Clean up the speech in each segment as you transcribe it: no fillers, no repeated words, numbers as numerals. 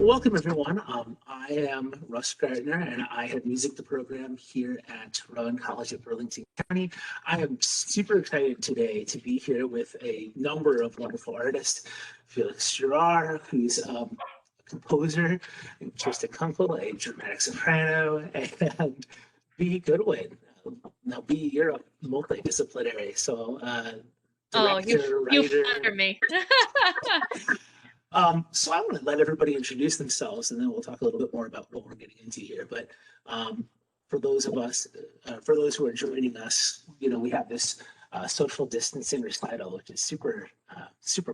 Welcome everyone. I am Russ Gardner and I have music the program here at Rowan College of Burlington County. I am super excited today to be here with a number of wonderful artists. Felix Girard, who's a composer, and Kirsten Kunkel, a dramatic soprano, and B. Goodwin. Now, B, you're a multidisciplinary, so director, you writer. flatter me. So I want to let everybody introduce themselves, and then we'll talk a little bit more about what we're getting into here. But for those who are joining us, we have this social distancing recital, which is super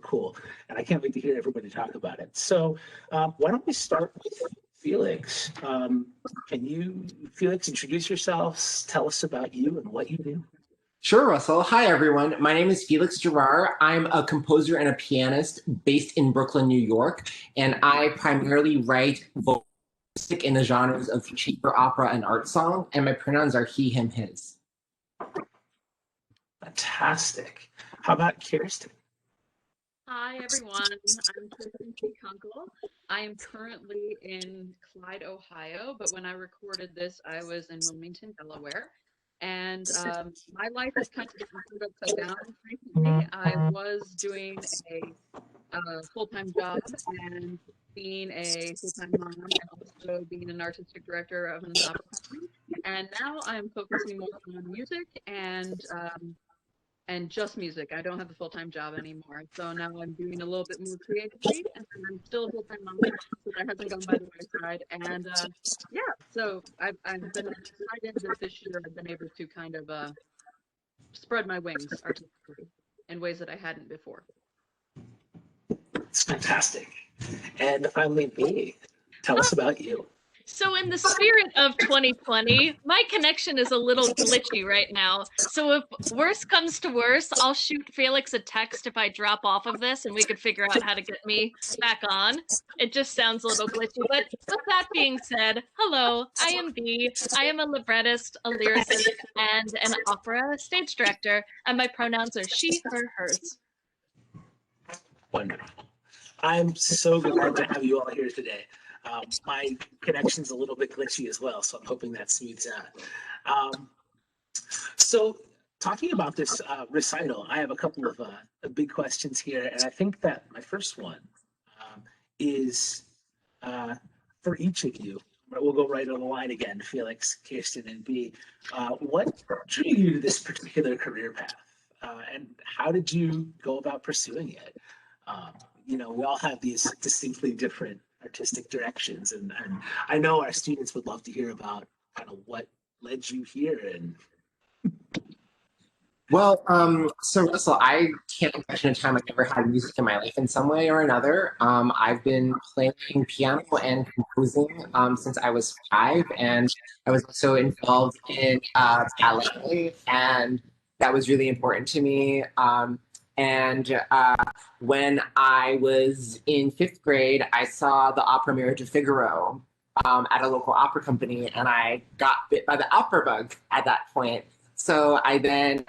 cool, and I can't wait to hear everybody talk about it. So why don't we start with Felix? Can you, Felix, introduce yourselves? Tell us about you and what you do. Sure, Russell. Hi, everyone. My name is Felix Girard. I'm a composer and a pianist based in Brooklyn, New York, and I primarily write vocal music in the genres of chamber opera and art song, and my pronouns are he, him, his. Fantastic. How about Kirsten? Hi, everyone. I'm Kirsten Kunkel. I am currently in Clyde, Ohio, but when I recorded this, I was in Wilmington, Delaware. And my life has kind of been upside down recently. I was doing a full-time job and being a full-time mom and also being an artistic director of an opera company. And now I'm focusing more on music and just music. I don't have a full-time job anymore. So now I'm doing a little bit more creatively, and I'm still a full-time mom, so that hasn't gone by the wayside. And yeah, so I've been excited that this year I've been able to kind of spread my wings artistically in ways that I hadn't before. It's fantastic. And finally, B, tell us about you. So in the spirit of 2020, my connection is a little glitchy right now. So if worse comes to worse, I'll shoot Felix a text if I drop off of this and we could figure out how to get me back on. It just sounds a little glitchy. But with that being said, hello, I am B. I am a librettist, a lyricist, and an opera stage director. And my pronouns are she, her, hers. Wonderful. I'm so glad to have you all here today. My connection's a little bit glitchy as well, so I'm hoping that smooths out. So talking about this recital, I have a couple of big questions here, and I think that my first one is for each of you. We'll go right on the line again, Felix, Kirsten, and B. What drew you to this particular career path, and how did you go about pursuing it? We all have these distinctly different artistic directions, and I know our students would love to hear about kind of what led you here. And Well, so Russell, I can't imagine a time I never had music in my life in some way or another. I've been playing piano and composing since I was 5, and I was also involved in ballet, and that was really important to me. And when I was in 5th grade, I saw the opera Marriage of Figaro at a local opera company, and I got bit by the opera bug at that point. So I then,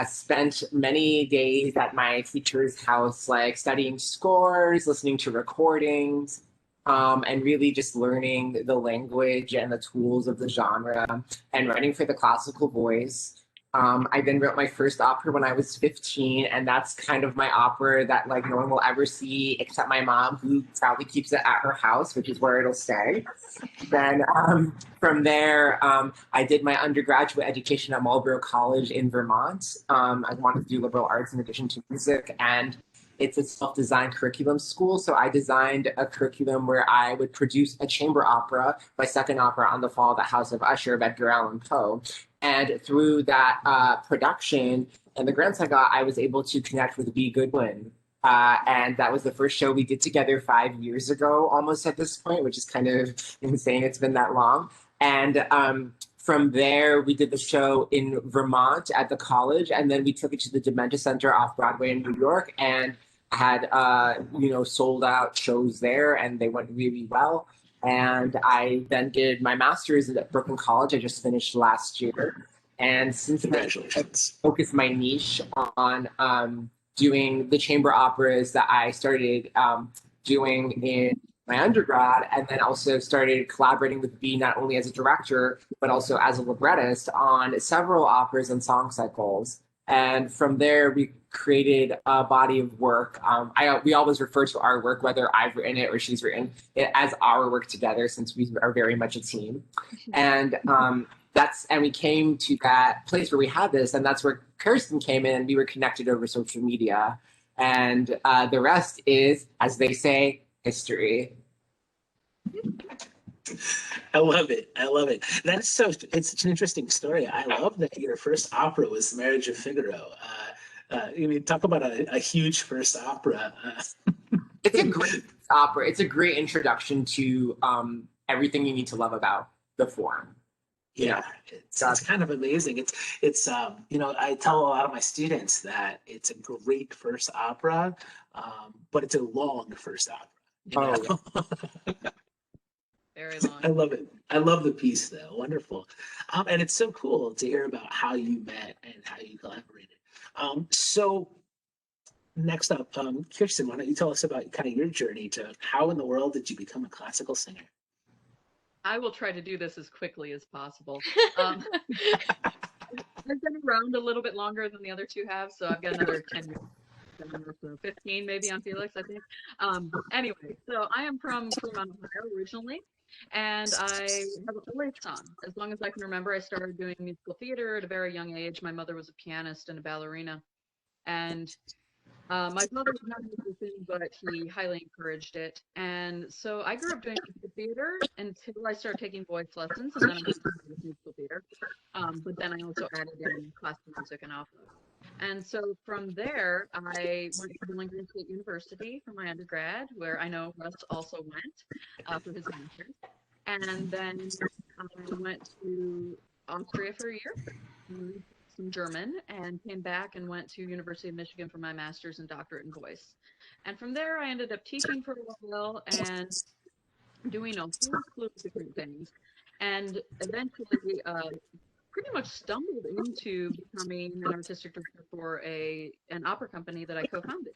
spent many days at my teacher's house, like studying scores, listening to recordings, and really just learning the language and the tools of the genre and writing for the classical voice. I then wrote my first opera when I was 15, and that's kind of my opera that like no one will ever see except my mom, who probably keeps it at her house, which is where it'll stay. Then from there, I did my undergraduate education at Marlborough College in Vermont. I wanted to do liberal arts in addition to music, and it's a self-designed curriculum school. So I designed a curriculum where I would produce a chamber opera, my second opera, On the Fall of the House of Usher of Edgar Allan Poe. And through that production and the grants I got, I was able to connect with B. Goodwin. And that was the first show we did together 5 years ago, almost at this point, which is kind of insane. It's been that long. And from there, we did the show in Vermont at the college, and then we took it to the Dementia Center off Broadway in New York, and had sold out shows there, and they went really well. And I then did my master's at Brooklyn College. I just finished last year. And since then, I focused my niche on doing the chamber operas that I started doing in my undergrad, and then also started collaborating with B not only as a director, but also as a librettist on several operas and song cycles. And from there, we created a body of work. We always refer to our work, whether I've written it or she's written it, as our work together, since we are very much a team. And we came to that place where we had this, and that's where Kirsten came in, and we were connected over social media. And the rest is, as they say, history. I love it. I love it. That's it's such an interesting story. I love that your first opera was The Marriage of Figaro. I mean, talk about a huge first opera. It's a great opera. It's a great introduction to everything you need to love about the form. Yeah, it's kind of amazing. It's I tell a lot of my students that it's a great first opera, but it's a long first opera. Very long. I love it. I love the piece though. Wonderful. And it's so cool to hear about how you met and how you collaborated. So next up, Kirsten, why don't you tell us about kind of your journey to how in the world did you become a classical singer? I will try to do this as quickly as possible. I've been around a little bit longer than the other two have, so I've got another 10 years. 15 maybe on Felix, I think. Anyway, so I am from Fremont, Ohio originally, and I have always sung. As long as I can remember, I started doing musical theater at a very young age. My mother was a pianist and a ballerina, and my father was not a musician, but he highly encouraged it. And so I grew up doing musical theater until I started taking voice lessons, and then I went to musical theater. But then I also added in classical music and opera. And so from there, I went to Bowling Green State University for my undergrad, where I know Russ also went for his master's. And then I went to Austria for a year, learned some German, and came back and went to University of Michigan for my master's and doctorate in voice. And from there, I ended up teaching for a while and doing a whole slew of different things. And eventually, pretty much stumbled into becoming an artistic director for an opera company that I co-founded.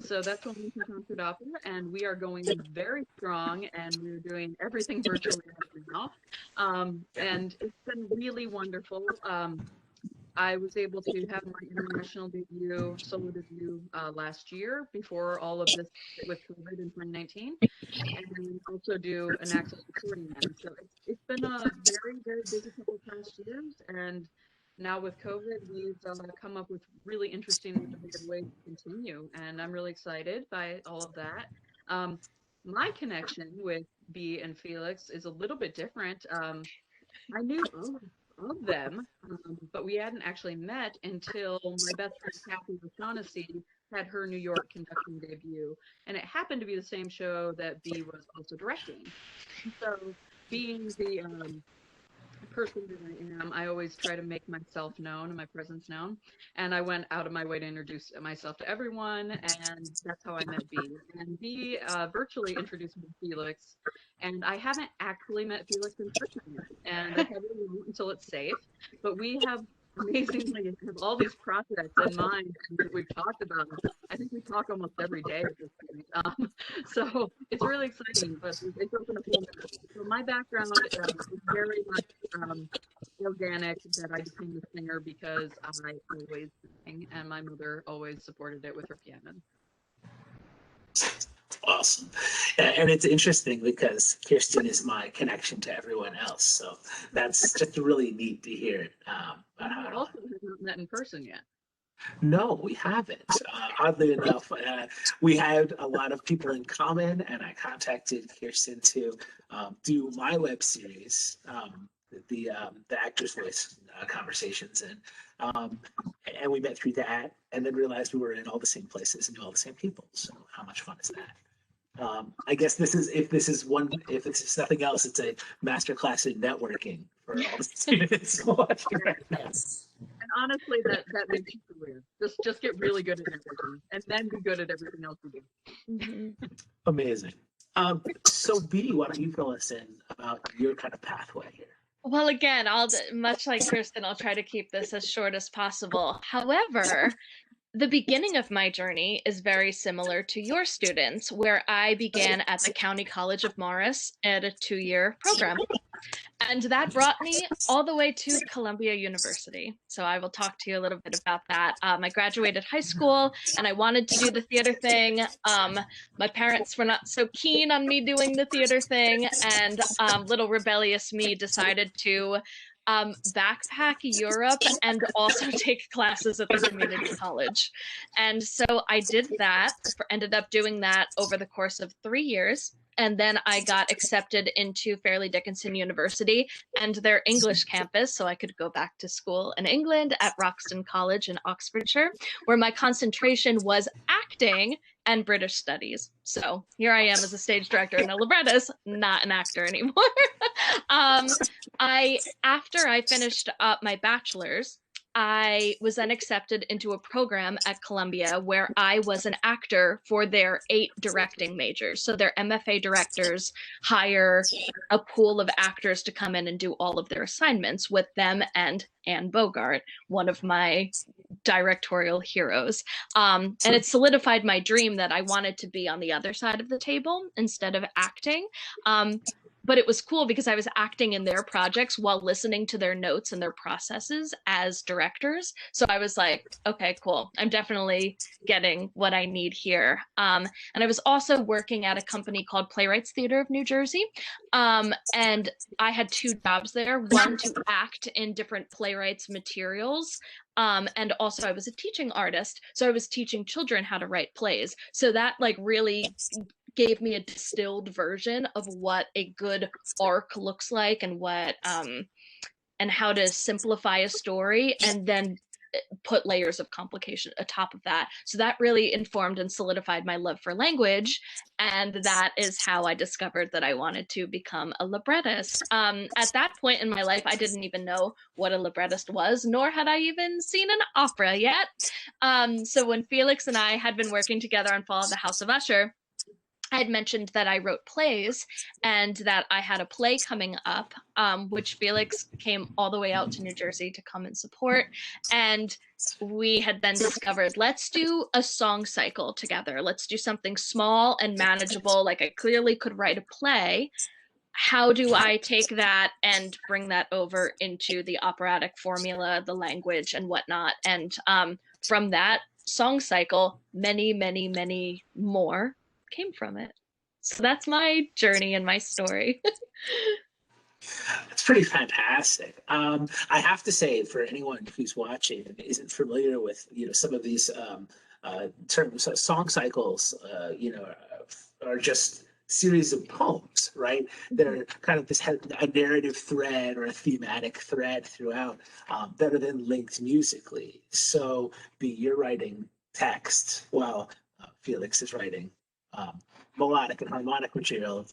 So that's when we can Concert Opera, and we are going very strong, and we're doing everything virtually right now. And it's been really wonderful. I was able to have my international debut, solo debut last year before all of this with COVID in 2019, and also do an access recording then. So it's been a very, very busy couple of past years, and now with COVID, we've come up with really interesting and innovative ways to continue, and I'm really excited by all of that. My connection with B and Felix is a little bit different. I knew of them, but we hadn't actually met until my best friend Kathy O'Shaughnessy had her New York conducting debut, and it happened to be the same show that B was also directing. So, being the person that I am, I always try to make myself known and my presence known. And I went out of my way to introduce myself to everyone, and that's how I met B. And B virtually introduced me to Felix, and I haven't actually met Felix in person yet, and I probably won't until it's safe. But we have amazingly have all these projects in mind that we've talked about. I think we talk almost every day at this point. So it's really exciting, but it's opened up a little bit. So my background is very much organic, that I became a singer because I always sang, and my mother always supported it with her piano. Awesome. And it's interesting because Kirsten is my connection to everyone else. So that's just really neat to hear. We also have not met in person yet. No, we haven't. Oddly enough, we had a lot of people in common, and I contacted Kirsten to do my web series, the actor's voice conversations, and we met through that, and then realized we were in all the same places and knew all the same people. So how much fun is that? I guess if it's nothing else, it's a masterclass in networking for all the students watching right now. And honestly, that makes you career. Just get really good at everything, and then be good at everything else you do. Amazing. So B, why don't you fill us in about your kind of pathway here? Well, again, much like Kirsten, I'll try to keep this as short as possible. However, the beginning of my journey is very similar to your students, where I began at the County College of Morris at a 2-year program. And that brought me all the way to Columbia University. So I will talk to you a little bit about that. I graduated high school and I wanted to do the theater thing. My parents were not so keen on me doing the theater thing, and little rebellious me decided to backpack Europe and also take classes at the community college. And so I did that, ended up doing that over the course of 3 years. And then I got accepted into Fairleigh Dickinson University and their English campus, so I could go back to school in England at Roxton College in Oxfordshire, where my concentration was acting and British studies. So here I am as a stage director and a librettist, not an actor anymore. After I finished up my bachelor's, I was then accepted into a program at Columbia where I was an actor for their 8 directing majors. So their MFA directors hire a pool of actors to come in and do all of their assignments with them and Anne Bogart, one of my directorial heroes. And it solidified my dream that I wanted to be on the other side of the table instead of acting. But it was cool because I was acting in their projects while listening to their notes and their processes as directors. So I was like, okay, cool. I'm definitely getting what I need here. And I was also working at a company called Playwrights Theater of New Jersey. And I had 2 jobs there, one to act in different playwrights materials. And also I was a teaching artist. So I was teaching children how to write plays. So that like really gave me a distilled version of what a good arc looks like and what and how to simplify a story and then put layers of complication atop of that. So that really informed and solidified my love for language, and that is how I discovered that I wanted to become a librettist. At that point in my life, I didn't even know what a librettist was, nor had I even seen an opera yet. So when Felix and I had been working together on Fall of the House of Usher, I had mentioned that I wrote plays and that I had a play coming up, which Felix came all the way out to New Jersey to come and support. And we had then discovered, let's do a song cycle together. Let's do something small and manageable. Like I clearly could write a play. How do I take that and bring that over into the operatic formula, the language and whatnot? And from that song cycle, many, many, many more came from it. So that's my journey and my story. It's pretty fantastic. I have to say, for anyone who's watching and isn't familiar with some of these terms, song cycles, are just series of poems, right? They're kind of a narrative thread or a thematic thread throughout that are then linked musically. So you're writing text while Felix is writing melodic and harmonic material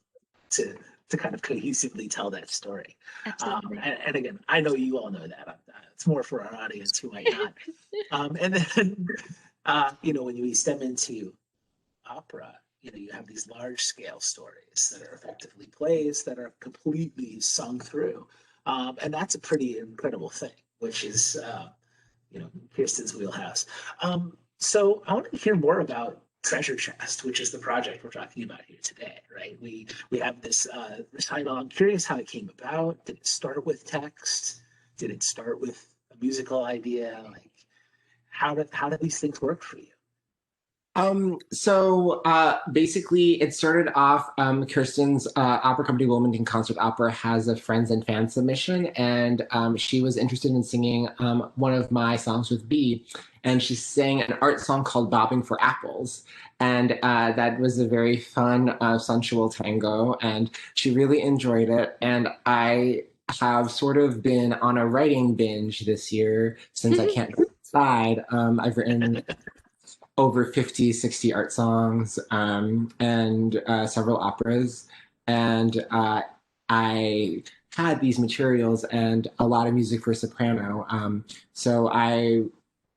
to kind of cohesively tell that story. And again, I know you all know that. It's more for our audience who might not. And then, when we step into opera, you have these large scale stories that are effectively plays that are completely sung through. And that's a pretty incredible thing, which is, Kirsten's wheelhouse. So I want to hear more about Treasure Chest, which is the project we're talking about here today, right? We have this title. I'm curious how it came about. Did it start with text? Did it start with a musical idea? Like, how did these things work for you? So basically, it started off. Kirsten's opera company, Wilmington Concert Opera, has a Friends and Fans submission, and she was interested in singing one of my songs with B. And she sang an art song called Bobbing for Apples. And that was a very fun, sensual tango. And she really enjoyed it. And I have sort of been on a writing binge this year since I can't go outside. I've written over 50, 60 art songs and several operas. And I had these materials and a lot of music for soprano. So I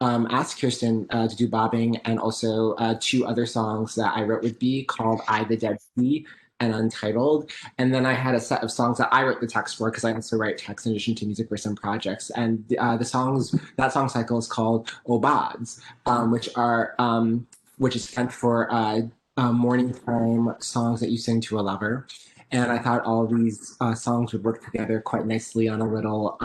asked Kirsten to do bobbing and also 2 other songs that I wrote with B called I the Dead Sea and Untitled. And then I had a set of songs that I wrote the text for because I also write text in addition to music for some projects. And that song cycle is called Obads, which is meant for morning time songs that you sing to a lover. And I thought all these songs would work together quite nicely on a little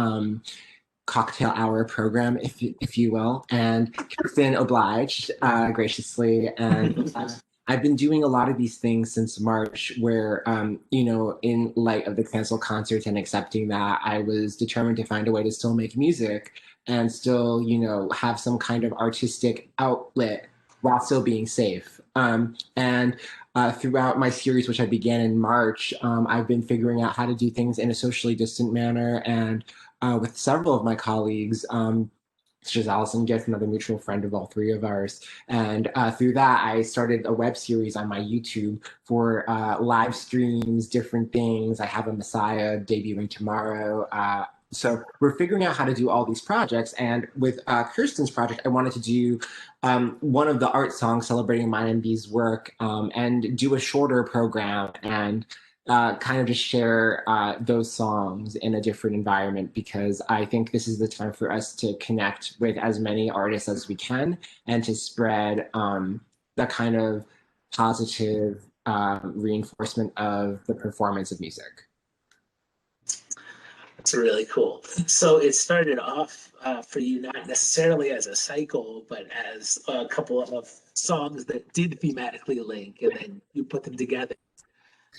cocktail hour program, if you will. And Kirsten obliged graciously. And I've been doing a lot of these things since March where, in light of the canceled concerts and accepting that, I was determined to find a way to still make music and still, have some kind of artistic outlet while still being safe. And throughout my series, which I began in March, I've been figuring out how to do things in a socially distant manner. And with several of my colleagues, such as Allison Gift, another mutual friend of all three of ours. And through that, I started a web series on my YouTube for live streams, different things. I have a Messiah debuting tomorrow. So we're figuring out how to do all these projects. And with Kirsten's project, I wanted to do one of the art songs celebrating mine and B's work and do a shorter program and kind of just share those songs in a different environment, because I think this is the time for us to connect with as many artists as we can and to spread the kind of positive reinforcement of the performance of music. That's really cool. So it started off for you not necessarily as a cycle, but as a couple of songs that did thematically link, and then you put them together.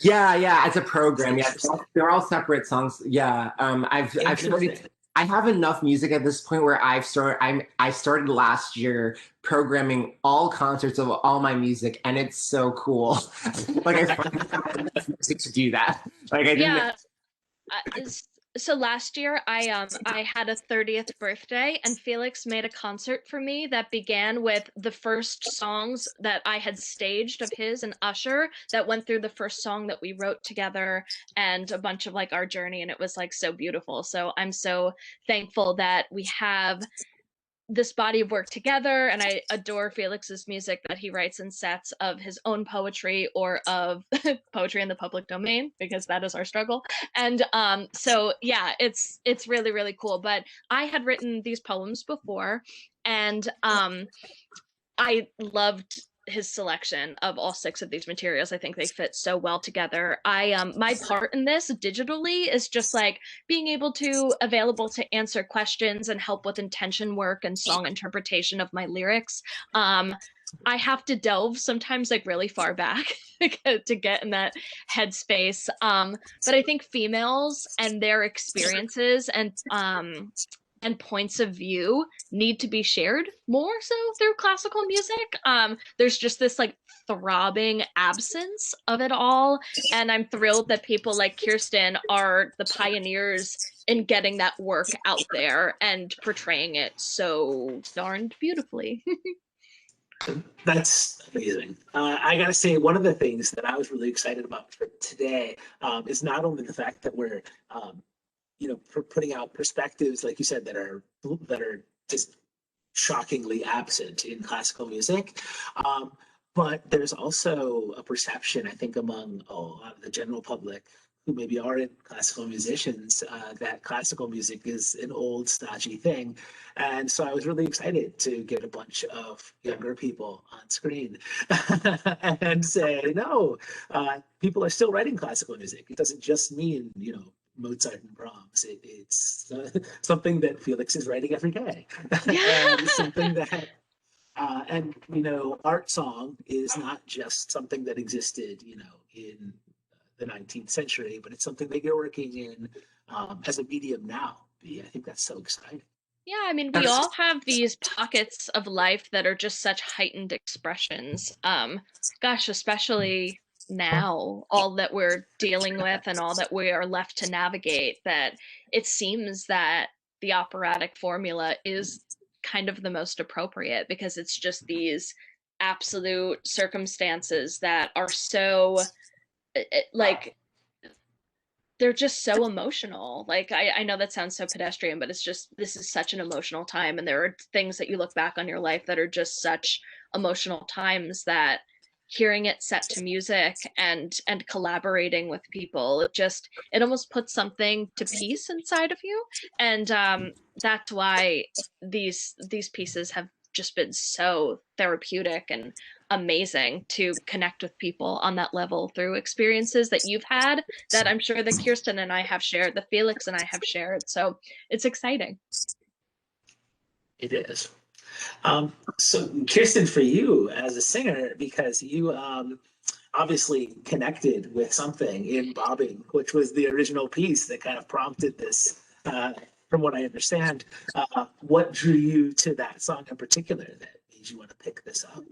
Yeah, it's a program. Yeah, they're all separate songs. Yeah, I've started. I have enough music at this point where I started last year programming all concerts of all my music, and it's so cool. Like I finally enough music to do that. Like I didn't. Yeah. So last year I had a 30th birthday, and Felix made a concert for me that began with the first songs that I had staged of his and Usher that went through the first song that we wrote together and a bunch of like our journey, and it was like so beautiful. So I'm so thankful that we have this body of work together, and I adore Felix's music that he writes in sets of his own poetry or of poetry in the public domain, because that is our struggle. And so yeah, it's really, really cool. But I had written these poems before, and I loved his selection of all 6 of these materials. I think they fit so well together. My part in this digitally is just like being able to available to answer questions and help with intention work and song interpretation of my lyrics. I have to delve sometimes like really far back to get in that headspace. But I think females and their experiences and points of view need to be shared more so through classical music. There's just this like throbbing absence of it all. And I'm thrilled that people like Kirsten are the pioneers in getting that work out there and portraying it so darned beautifully. That's amazing. I gotta say, one of the things that I was really excited about for today is not only the fact that we're for putting out perspectives, like you said, that are just shockingly absent in classical music. But there's also a perception, I think, among a lot of the general public who maybe aren't classical musicians, that classical music is an old, stodgy thing. And so I was really excited to get a bunch of younger people on screen and say, no, people are still writing classical music. It doesn't just mean, Mozart and Brahms. It's something that Felix is writing every day. And something that, art song is not just something that existed, in the 19th century, but it's something that you're working in as a medium now. I think that's so exciting. Yeah, I mean, we all have these pockets of life that are just such heightened expressions. Gosh, especially now, all that we're dealing with and all that we are left to navigate, that it seems that the operatic formula is kind of the most appropriate, because it's just these absolute circumstances that are so like they're just so emotional. Like I know that sounds so pedestrian, but it's just, this is such an emotional time, and there are things that you look back on your life that are just such emotional times that hearing it set to music and collaborating with people, it almost puts something to peace inside of you. And that's why these pieces have just been so therapeutic and amazing to connect with people on that level through experiences that you've had, that I'm sure that Kirsten and I have shared, that Felix and I have shared. So it's exciting. It is. So Kirsten, for you as a singer, because you obviously connected with something in Bobbing, which was the original piece that kind of prompted this, from what I understand, what drew you to that song in particular that made you want to pick this up?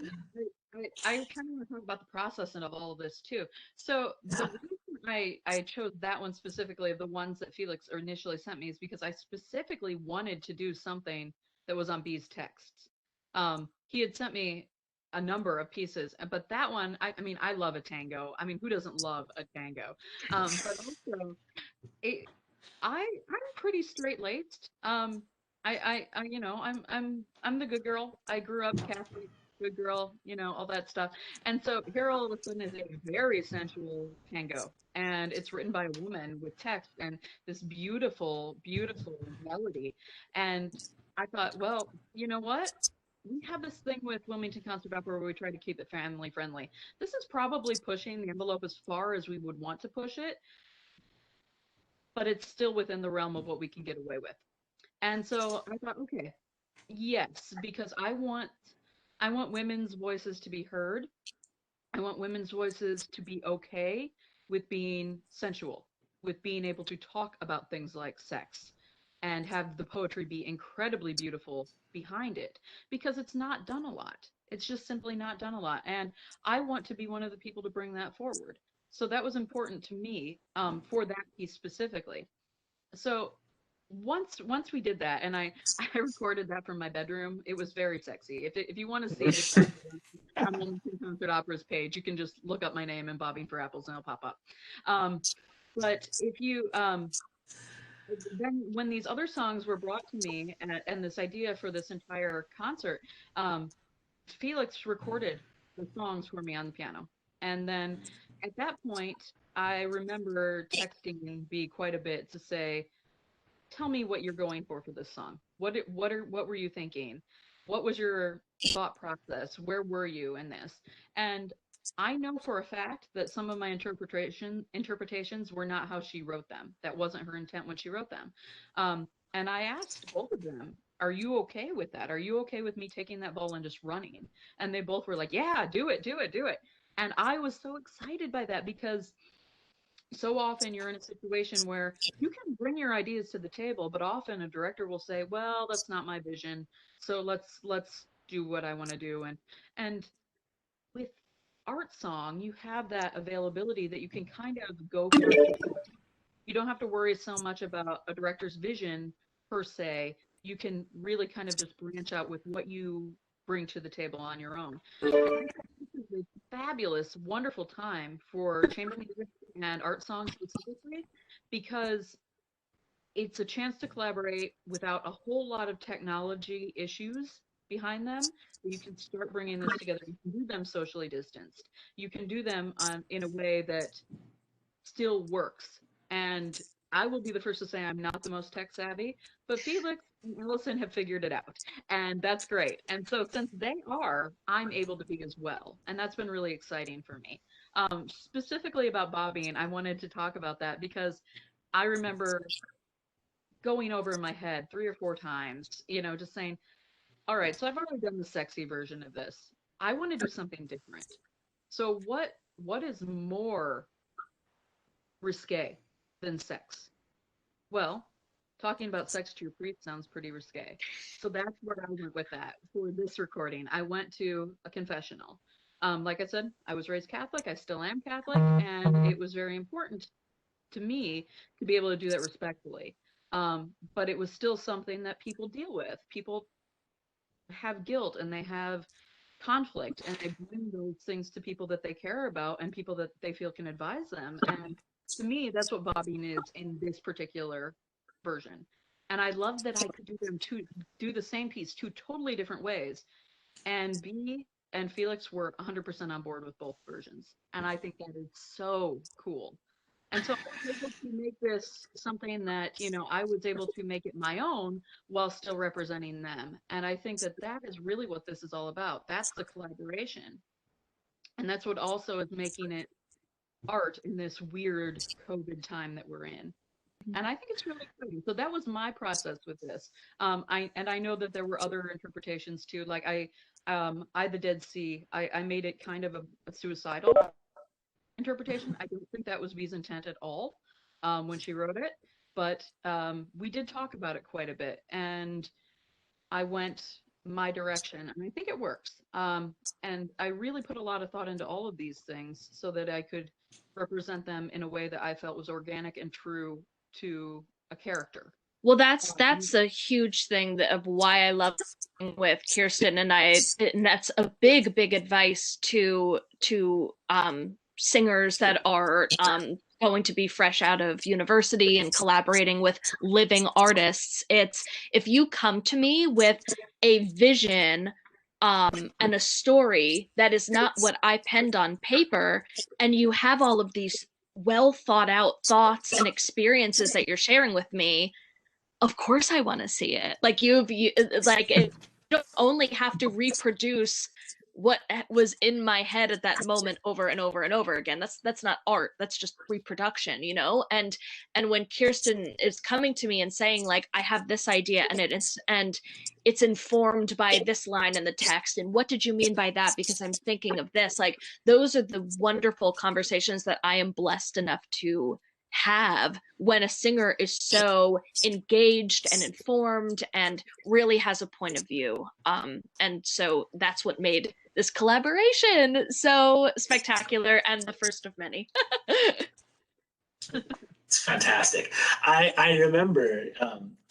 I kind of want to talk about the process and of all of this too. So the reason I chose that one specifically, of the ones that Felix initially sent me, is because I specifically wanted to do something that was on B's texts. He had sent me a number of pieces, but that one, I mean, I love a tango. I mean, who doesn't love a tango? But also, I'm pretty straight laced. You know, I'm the good girl. I grew up Catholic, good girl, you know, all that stuff. And so here all of a sudden is a very sensual tango, and it's written by a woman with text and this beautiful, beautiful melody. And I thought, well, you know what? We have this thing with Wilmington Concert Opera where we try to keep it family friendly. This is probably pushing the envelope as far as we would want to push it, but it's still within the realm of what we can get away with. And so I thought, okay, yes, because I want women's voices to be heard. I want women's voices to be okay with being sensual, with being able to talk about things like sex and have the poetry be incredibly beautiful behind it, because it's not done a lot. It's just simply not done a lot. And I want to be one of the people to bring that forward. So that was important to me, for that piece specifically. So once we did that, and I recorded that from my bedroom, it was very sexy. If you want to see it, it's on Wilmington Concert Opera's page. You can just look up my name and Bobbing for Apples, and it'll pop up. But if you then when these other songs were brought to me, and this idea for this entire concert, Felix recorded the songs for me on the piano. And then at that point, I remember texting B quite a bit to say, tell me what you're going for this song. What were you thinking? What was your thought process? Where were you in this? And I know for a fact that some of my interpretations were not how she wrote them. That wasn't her intent when she wrote them. And I asked both of them, are you okay with that? Are you okay with me taking that ball and just running? And they both were like, yeah, do it, do it, do it. And I was so excited by that, because so often you're in a situation where you can bring your ideas to the table, but often a director will say, well, that's not my vision, so let's do what I want to do. And with art song, you have that availability that you can kind of go for it. You don't have to worry so much about a director's vision per se. You can really kind of just branch out with what you bring to the table on your own. And I think this is a fabulous, wonderful time for chamber music and art songs specifically, because it's a chance to collaborate without a whole lot of technology issues behind them. You can start bringing this together. You can do them socially distanced. You can do them in a way that still works. And I will be the first to say I'm not the most tech savvy, but Felix and Allison have figured it out. And that's great. And so since they are, I'm able to be as well. And that's been really exciting for me. Specifically about Bobby, and I wanted to talk about that because I remember going over in my head 3 or 4 times, you know, just saying, all right, so I've already done the sexy version of this. I want to do something different. So what is more risque than sex? Well, talking about sex to your priest sounds pretty risque. So that's where I went with that for this recording. I went to a confessional. Like I said, I was raised Catholic. I still am Catholic, and it was very important to me to be able to do that respectfully. But it was still something that people deal with. People have guilt and they have conflict, and they bring those things to people that they care about and people that they feel can advise them. And to me, that's what bobbing is in this particular version. And I love that I could do the same piece two totally different ways and be and Felix were 100% on board with both versions. And I think that is so cool. And so I was able to make this something that, you know, I was able to make it my own while still representing them. And I think that that is really what this is all about. That's the collaboration. And that's what also is making it art in this weird COVID time that we're in. And I think it's really exciting. So that was my process with this. I know that there were other interpretations too. Like the Dead Sea, I made it kind of a suicidal interpretation. I don't think that was V's intent at all when she wrote it, but we did talk about it quite a bit, and I went my direction, and I think it works. And I really put a lot of thought into all of these things so that I could represent them in a way that I felt was organic and true to a character. Well, that's a huge thing of why I love with Kirsten and that's a big advice to singers that are going to be fresh out of university and collaborating with living artists. It's if you come to me with a vision and a story that is not what I penned on paper, and you have all of these well thought out thoughts and experiences that you're sharing with me, of course I want to see it. Like you don't only have to reproduce what was in my head at that moment over and over and over again. That's not art. That's just reproduction, you know? And when Kirsten is coming to me and saying like, I have this idea and it's informed by this line in the text, and what did you mean by that? Because I'm thinking of this. Like, those are the wonderful conversations that I am blessed enough to have when a singer is so engaged and informed and really has a point of view. And so that's what made this collaboration so spectacular and the first of many. It's fantastic. I remember,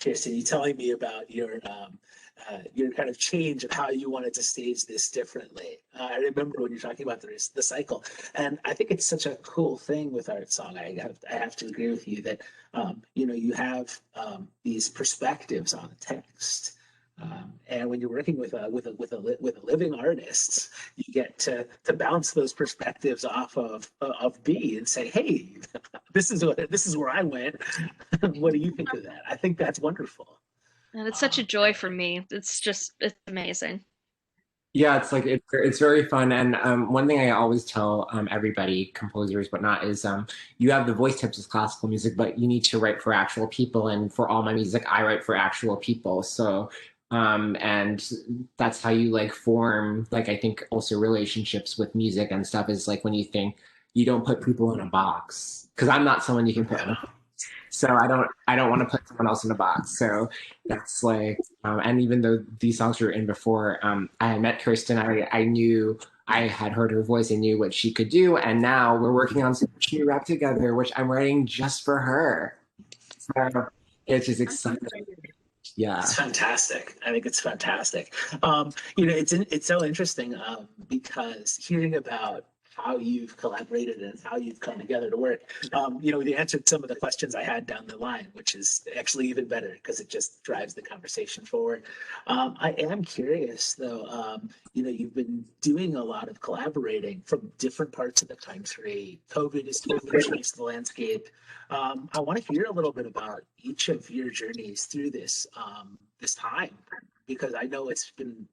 Kirsten, you telling me about your kind of change of how you wanted to stage this differently. I remember when you're talking about the cycle, and I think it's such a cool thing with art song. I have to agree with you that you have these perspectives on the text. And when you're working with a living artist, you get to bounce those perspectives off of B and say, hey, this is where I went. What do you think of that? I think that's wonderful. And it's such a joy for me. It's amazing. Yeah, it's very fun. And one thing I always tell everybody, composers, whatnot, is you have the voice tips with classical music, but you need to write for actual people. And for all my music, I write for actual people. So and that's how you like form, like, I think also relationships with music and stuff is like when you think you don't put people in a box, because I'm not someone you can put in a box. So I don't want to put someone else in a box. So that's like, and even though these songs were in before, I had met Kirsten, I knew, I had heard her voice and knew what she could do. And now we're working on some new rap together, which I'm writing just for her. So it's just exciting. Yeah, it's fantastic. I think it's fantastic. It's so interesting because hearing about how you've collaborated and how you've come together to work, you answered some of the questions I had down the line, which is actually even better because it just drives the conversation forward. I am curious though, you've been doing a lot of collaborating from different parts of the country. COVID has totally changed the landscape. I want to hear a little bit about each of your journeys through this time, because I know it's been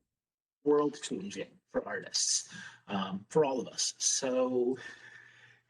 world changing for artists, for all of us. So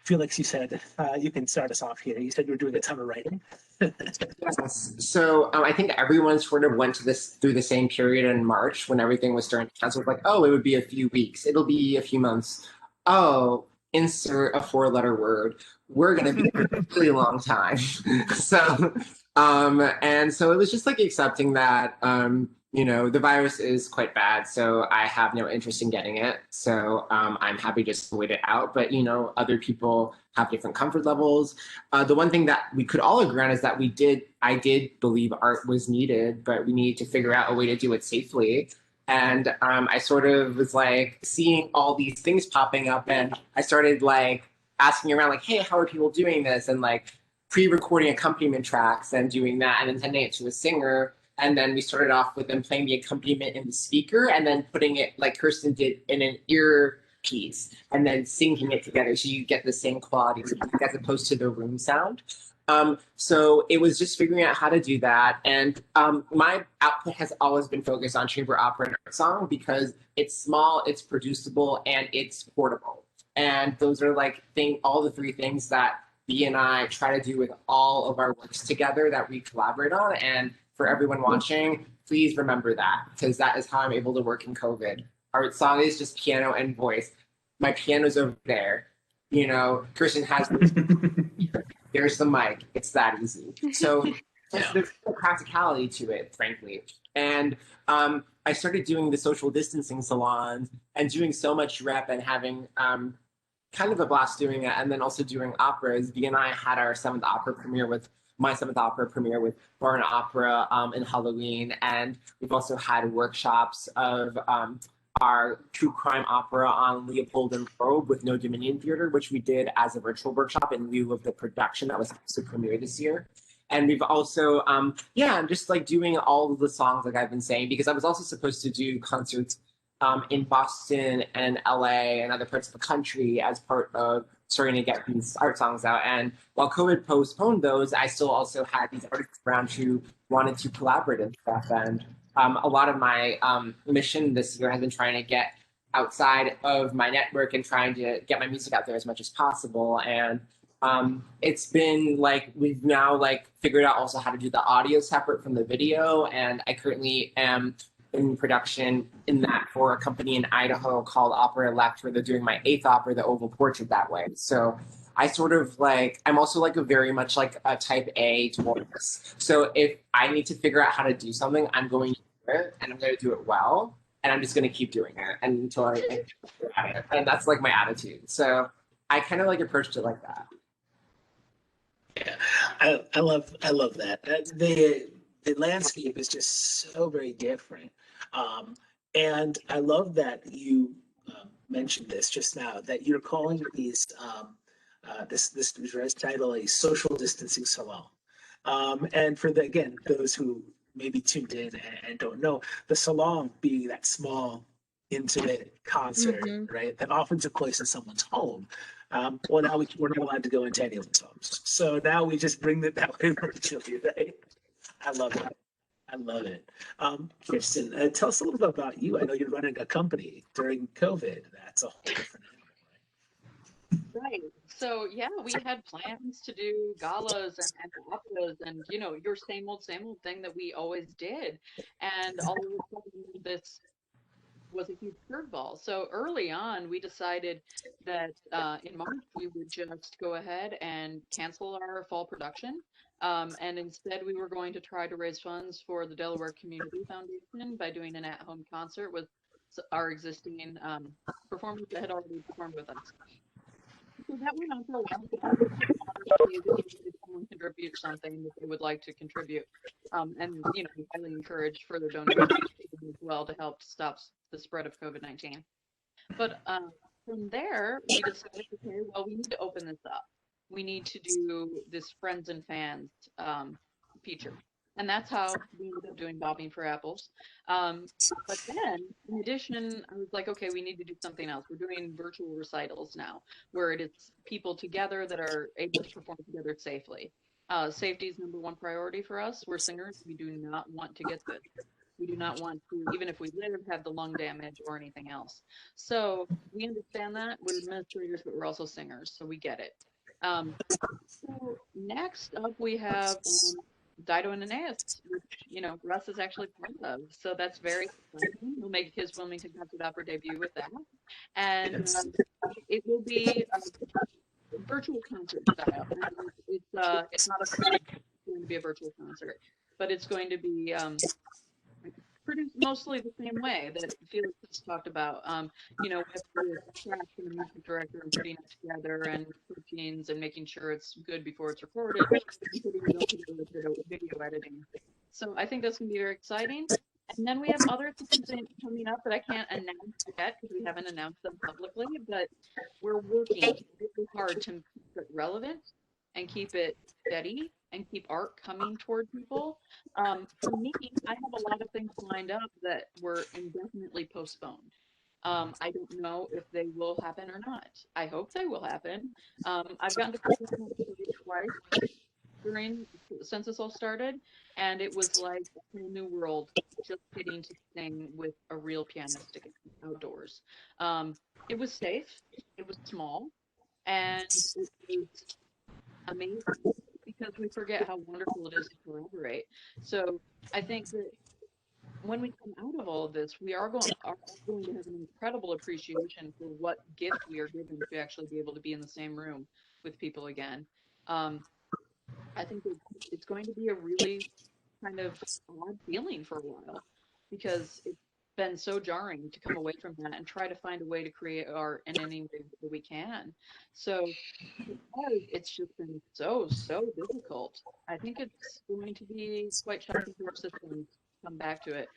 Felix, you said you can start us off here. You said you were doing a ton of writing. Yes. So I think everyone sort of went through the same period in March when everything was starting to cancel. Like, oh, it would be a few weeks. It'll be a few months. Oh, insert a 4-letter word. We're going to be a really long time. So, and so it was just like accepting that, the virus is quite bad, so I have no interest in getting it. So I'm happy just to wait it out. But, other people have different comfort levels. The one thing that we could all agree on is that I did believe art was needed, but we needed to figure out a way to do it safely. And I sort of was like seeing all these things popping up, and I started like asking around, like, hey, how are people doing this? And like pre-recording accompaniment tracks and doing that and then sending it to a singer And then we started off with them playing the accompaniment in the speaker and then putting it like Kirsten did in an earpiece and then syncing it together so you get the same quality as opposed to the room sound. So it was just figuring out how to do that. And my output has always been focused on chamber opera and art song because it's small, it's producible, and it's portable. And those are like all the three things that B and I try to do with all of our works together that we collaborate on. And for everyone watching, please remember that because that is how I'm able to work in COVID. Art song is just piano and voice. My piano's over there. You know, Kirsten has there's the mic. It's that easy. So there's a practicality to it, frankly. And I started doing the social distancing salons and doing so much rep and having kind of a blast doing it. And then also doing operas. B and I had our seventh opera premiere with Barn Opera in Halloween. And we've also had workshops of our true crime opera on Leopold and Robe with No Dominion Theater, which we did as a virtual workshop in lieu of the production that was supposed to premiere this year. And we've also, just like doing all of the songs like I've been saying, because I was also supposed to do concerts in Boston and LA and other parts of the country as part of starting to get these art songs out. And while COVID postponed those, I still also had these artists around who wanted to collaborate and stuff. And a lot of my mission this year has been trying to get outside of my network and trying to get my music out there as much as possible. And it's been like, we've now like figured out also how to do the audio separate from the video. And I currently am in production in that for a company in Idaho called Opera Elect, where they're doing my 8th opera, The Oval Portrait, that way. So I sort of like, I'm also like a very much like a type A towards this. So if I need to figure out how to do something, I'm going to do it and I'm going to do it well. And I'm just going to keep doing it until I get at it. And that's like my attitude. So I kind of like approached it like that. Yeah, I love that. The landscape is just so very different. And I love that you mentioned this just now, that you're calling these this dress title a social distancing salon. And for those who maybe tuned in and don't know, the salon being that small, intimate concert, right, that often took place in someone's home. Well, now we're not allowed to go into anyone's homes. So now we just bring it that way virtually, right? I love it. I love it. Kirsten, tell us a little bit about you. I know you're running a company during COVID. That's a whole different animal, right? Right. So yeah, we had plans to do galas and operas and your same old thing that we always did. And all of a sudden this was a huge curveball. So early on, we decided that in March we would just go ahead and cancel our fall production. And instead, we were going to try to raise funds for the Delaware Community Foundation by doing an at-home concert with our existing performers that had already performed with us. So that went on for a while. If someone contribute something that they would like to contribute, and we highly encourage further donations as well to help stop the spread of COVID-19. But from there, we decided, okay, well, we need to open this up. We need to do this friends and fans feature. And that's how we ended up doing Bobbing for Apples. But then, in addition, I was like, okay, we need to do something else. We're doing virtual recitals now, where it is people together that are able to perform together safely. Safety is number one priority for us. We're singers. We do not want to get this. We do not want to, even if we live, have the lung damage or anything else. So we understand that. We're administrators, but we're also singers, so we get it. So next up, we have Dido and Aeneas, which Russ is actually part of. So that's very exciting. He'll make his Wilmington Concert Opera debut with that, and it will be a virtual concert style. It's not going to be a virtual concert, but it's going to be produced mostly the same way that Felix just talked about, with the track and the music director and putting it together and routines and making sure it's good before it's recorded, and putting it all together with video editing. So I think that's going to be very exciting. And then we have other things coming up that I can't announce yet because we haven't announced them publicly, but we're working really hard to keep it relevant and keep it steady and keep art coming toward people. For me, I have a lot of things lined up that were indefinitely postponed. I don't know if they will happen or not. I hope they will happen. I've gotten to perform twice during since this all started, and it was like a whole new world just getting to sing with a real pianist again outdoors. It was safe, it was small, and it was amazing because we forget how wonderful it is to collaborate. So I think that when we come out of all of this, we are going to have an incredible appreciation for what gift we are given to actually be able to be in the same room with people again. Um, I think it's going to be a really kind of odd feeling for a while because it's been so jarring to come away from that and try to find a way to create art in any way that we can. So because it's just been so difficult, I think it's going to be quite shocking to our systems to come back to it.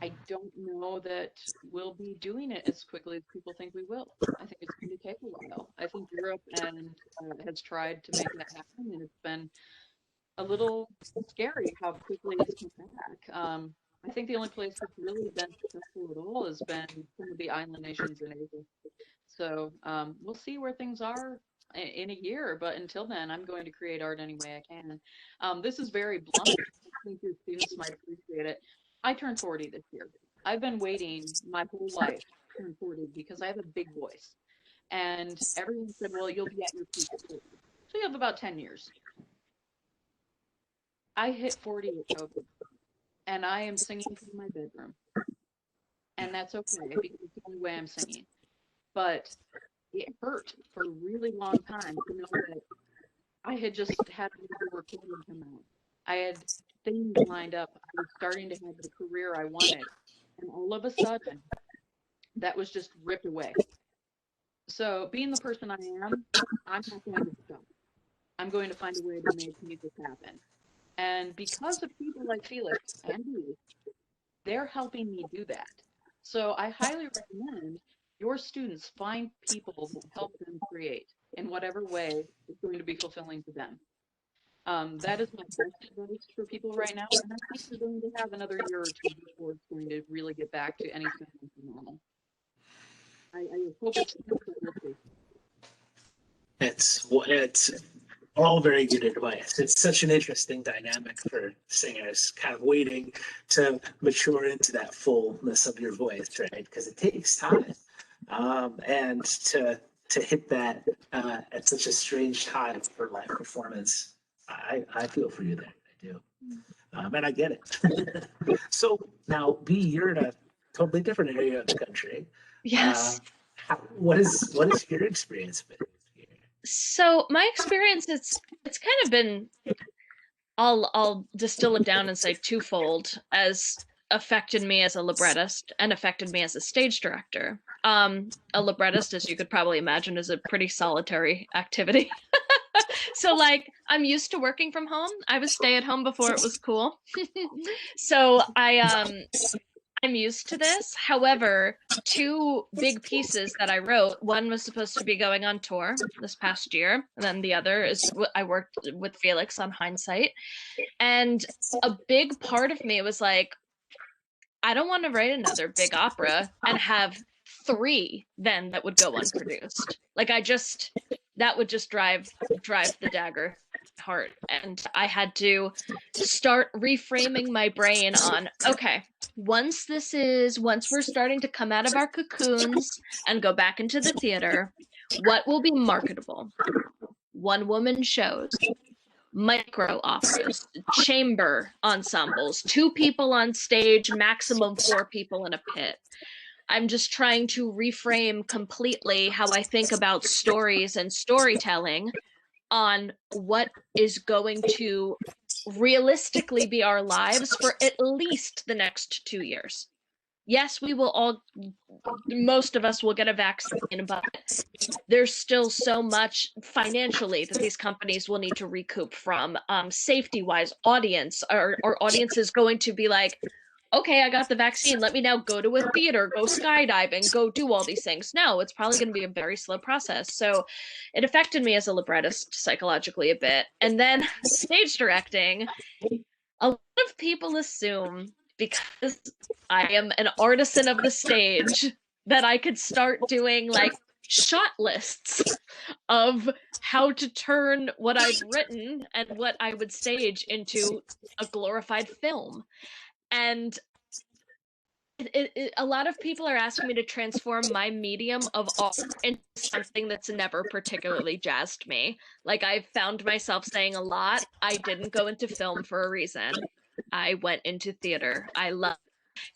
I don't know that we'll be doing it as quickly as people think we will. I think it's going to take a while. I think Europe and has tried to make that happen, and it's been a little scary how quickly it's come back. I think the only place that's really been successful at all has been some of the island nations in Asia. So we'll see where things are in a year. But until then, I'm going to create art any way I can. This is very blunt. I think your students might appreciate it. I turned 40 this year. I've been waiting my whole life to turn 40 because I have a big voice. And everyone said, well, you'll be at your peak at 40. So you have about 10 years. I hit 40 with COVID, and I am singing from my bedroom. And that's okay because it's the only way I'm singing. But it hurt for a really long time to know that I had just had another recording come out. I had things lined up. I was starting to have the career I wanted. And all of a sudden, that was just ripped away. So being the person I am, I'm not going to stop. I'm going to find a way to make music happen. And because of people like Felix and you, they're helping me do that. So I highly recommend your students find people that help them create in whatever way is going to be fulfilling to them. That is my best advice for people right now. And I think we're going to have another year or two before it's going to really get back to any semblance of normal. I hope it's It's all very good advice. It's such an interesting dynamic for singers, kind of waiting to mature into that fullness of your voice, right? Because it takes time, and to hit that at such a strange time for live performance. I feel for you there. I do, and I get it. So now, B, you're in a totally different area of the country. Yes. What is your experience been? So my experience, it's kind of been, I'll distill it down and say twofold, as affected me as a librettist and affected me as a stage director. A librettist, as you could probably imagine, is a pretty solitary activity. So like, I'm used to working from home. I was stay at home before it was cool. So I'm used to this. However, two big pieces that I wrote, one was supposed to be going on tour this past year, and then the other is I worked with Felix on Hindsight. And a big part of me was like, I don't want to write another big opera and have 3 then that would go unproduced. Like that would just drive the dagger heart. And I had to start reframing my brain on, okay, once we're starting to come out of our cocoons and go back into the theater, what will be marketable? One-woman shows, micro operas, chamber ensembles, 2 people on stage, maximum 4 people in a pit. I'm just trying to reframe completely how I think about stories and storytelling on what is going to realistically be our lives for at least the next 2 years. Yes, most of us will get a vaccine, but there's still so much financially that these companies will need to recoup from. Safety-wise, audience is going to be like, okay, I got the vaccine. Let me now go to a theater, go skydiving, go do all these things. No, it's probably going to be a very slow process. So it affected me as a librettist psychologically a bit. And then stage directing, a lot of people assume because I am an artisan of the stage that I could start doing like shot lists of how to turn what I've written and what I would stage into a glorified film. And a lot of people are asking me to transform my medium of art into something that's never particularly jazzed me. Like, I've found myself saying a lot, I didn't go into film for a reason. I went into theater. I love